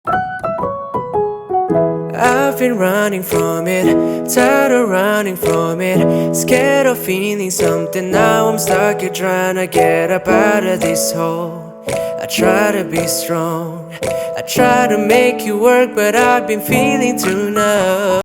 I've been running from it, tired of running from it, scared of feeling something. Now I'm stuck here trying to get up out of this hole. I try to be strong, I try to make you work, but I've been feeling too numb.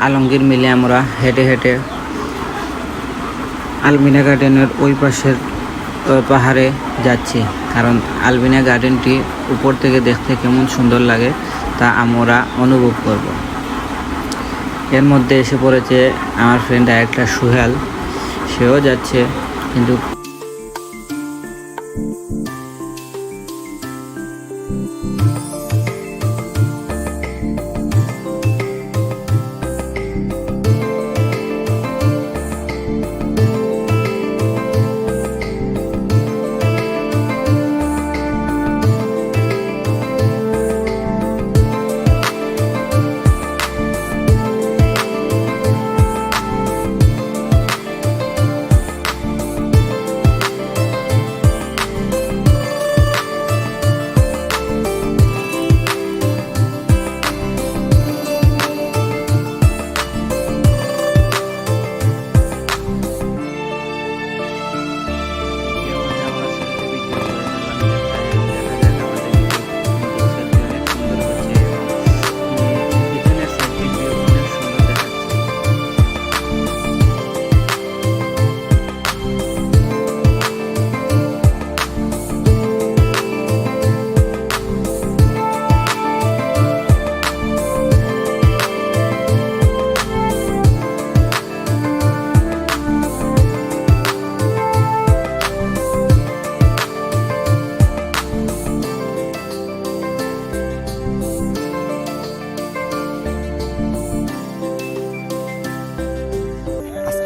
Alamgir মিলে আমরা হেঁটে হেঁটে আলবেনা গার্ডেনের ওই পাশের পাহাড়ে যাচ্ছি, কারণ আলবেনা গার্ডেনটি উপর থেকে দেখতে কেমন সুন্দর লাগে তা আমরা অনুভব করব। এর মধ্যে এসে পড়েছে আমার ফ্রেন্ড একটা সুহেল, সেও যাচ্ছে, কিন্তু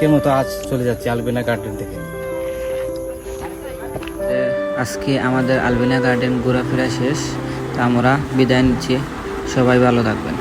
আজকের মতো আজ চলে যাচ্ছি আলবেনা গার্ডেন থেকে। আজকে আমাদের আলবেনা গার্ডেন ঘোরাফেরা শেষ, তা আমরা বিদায় নিচ্ছি। সবাই ভালো থাকবেন।